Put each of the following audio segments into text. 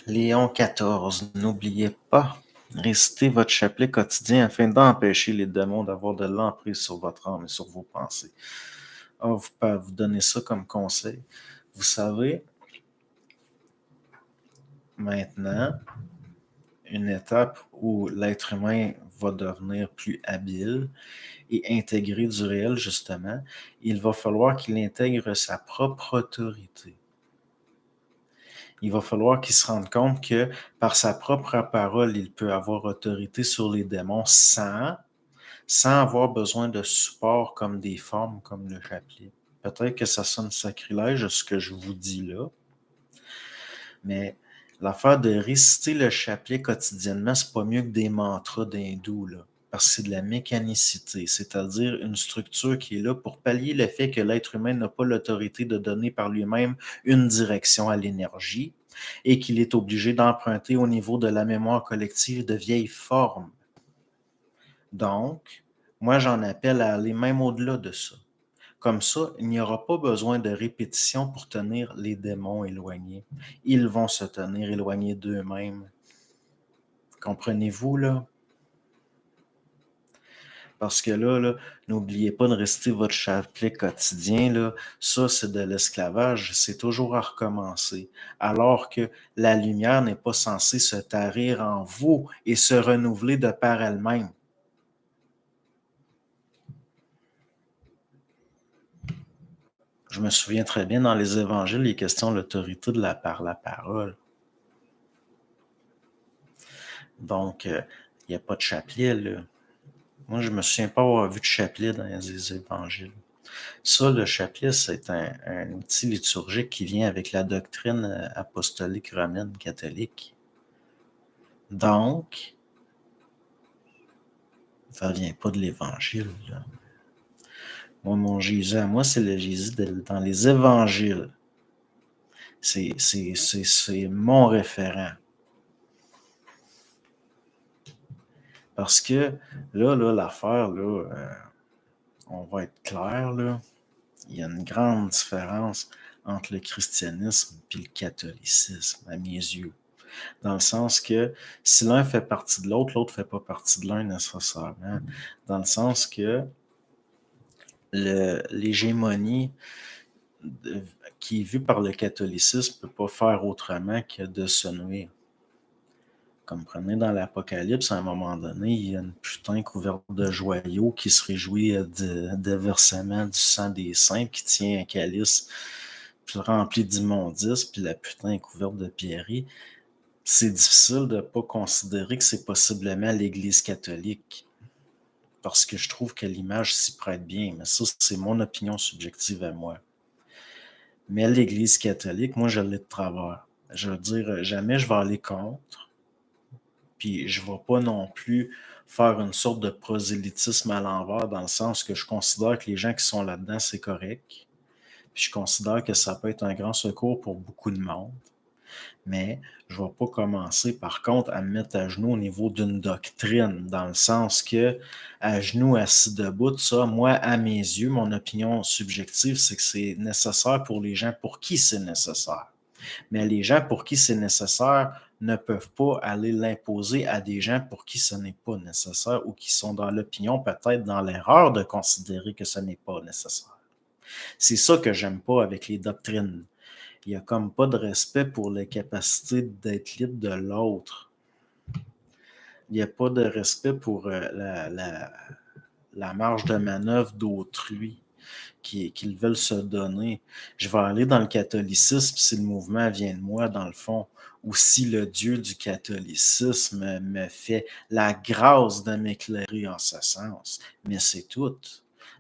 Léon XIV, n'oubliez pas, récitez votre chapelet quotidien afin d'empêcher les démons d'avoir de l'emprise sur votre âme et sur vos pensées. Ah, vous pouvez vous donner ça comme conseil. Vous savez, maintenant, une étape où l'être humain va devenir plus habile et intégrer du réel, justement, il va falloir qu'il intègre sa propre autorité. Il va falloir qu'il se rende compte que par sa propre parole, il peut avoir autorité sur les démons sans avoir besoin de support comme des formes comme le chapelet. Peut-être que ça sonne sacrilège ce que je vous dis là, mais l'affaire de réciter le chapelet quotidiennement, c'est pas mieux que des mantras d'hindous, là. Parce que c'est de la mécanicité, c'est-à-dire une structure qui est là pour pallier le fait que l'être humain n'a pas l'autorité de donner par lui-même une direction à l'énergie et qu'il est obligé d'emprunter au niveau de la mémoire collective de vieilles formes. Donc, moi j'en appelle à aller même au-delà de ça. Comme ça, il n'y aura pas besoin de répétition pour tenir les démons éloignés. Ils vont se tenir éloignés d'eux-mêmes. Comprenez-vous, là? Parce que là, n'oubliez pas de rester votre chapelet quotidien, là. Ça, c'est de l'esclavage. C'est toujours à recommencer. Alors que la lumière n'est pas censée se tarir en vous et se renouveler de par elle-même. Je me souviens très bien, dans les évangiles, il est question de l'autorité de par la parole. Donc, il n'y a pas de chapelet, là. Moi, je me souviens pas avoir vu de chapelet dans les évangiles. Ça, le chapelet, c'est un outil liturgique qui vient avec la doctrine apostolique romaine catholique. Donc, ça vient pas de l'évangile, là. Moi, mon Jésus à moi, c'est le Jésus dans les évangiles. C'est mon référent. Parce que là, l'affaire, là, on va être clair, là, il y a une grande différence entre le christianisme et le catholicisme, à mes yeux. Dans le sens que si l'un fait partie de l'autre, l'autre ne fait pas partie de l'un nécessairement. Dans le sens que l'hégémonie qui est vue par le catholicisme ne peut pas faire autrement que de se nuire. Comprenez, dans l'Apocalypse, à un moment donné, il y a une putain couverte de joyaux qui se réjouit de versement du sang des saints, qui tient un calice rempli d'immondices, puis la putain est couverte de pierreries. C'est difficile de ne pas considérer que c'est possiblement l'Église catholique, parce que je trouve que l'image s'y prête bien, mais ça, c'est mon opinion subjective à moi. Mais l'Église catholique, moi, je l'ai de travers. Je veux dire, jamais je vais aller contre, puis je ne vais pas non plus faire une sorte de prosélytisme à l'envers, dans le sens que je considère que les gens qui sont là-dedans, c'est correct. Puis je considère que ça peut être un grand secours pour beaucoup de monde. Mais je ne vais pas commencer, par contre, à me mettre à genoux au niveau d'une doctrine, dans le sens que, à genoux, assis debout, ça, moi, à mes yeux, mon opinion subjective, c'est que c'est nécessaire pour les gens pour qui c'est nécessaire. Mais les gens pour qui c'est nécessaire ne peuvent pas aller l'imposer à des gens pour qui ce n'est pas nécessaire ou qui sont dans l'opinion, peut-être dans l'erreur de considérer que ce n'est pas nécessaire. C'est ça que j'aime pas avec les doctrines. Il n'y a comme pas de respect pour les capacités d'être libre de l'autre. Il n'y a pas de respect pour la marge de manœuvre d'autrui qu'ils veulent se donner. Je vais aller dans le catholicisme si le mouvement vient de moi, dans le fond, ou si le Dieu du catholicisme me fait la grâce de m'éclairer en ce sens. Mais c'est tout.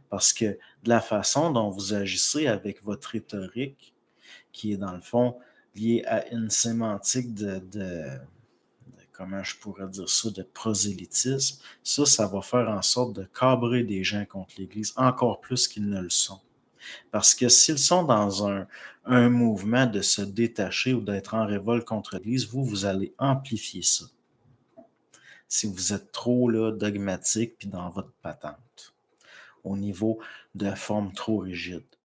Parce que de la façon dont vous agissez avec votre rhétorique, qui est dans le fond liée à une sémantique comment je pourrais dire ça, de prosélytisme, ça va faire en sorte de cabrer des gens contre l'Église encore plus qu'ils ne le sont. Parce que s'ils sont dans un mouvement de se détacher ou d'être en révolte contre l'Église, vous allez amplifier ça. Si vous êtes trop là, dogmatique puis dans votre patente, au niveau de forme trop rigide.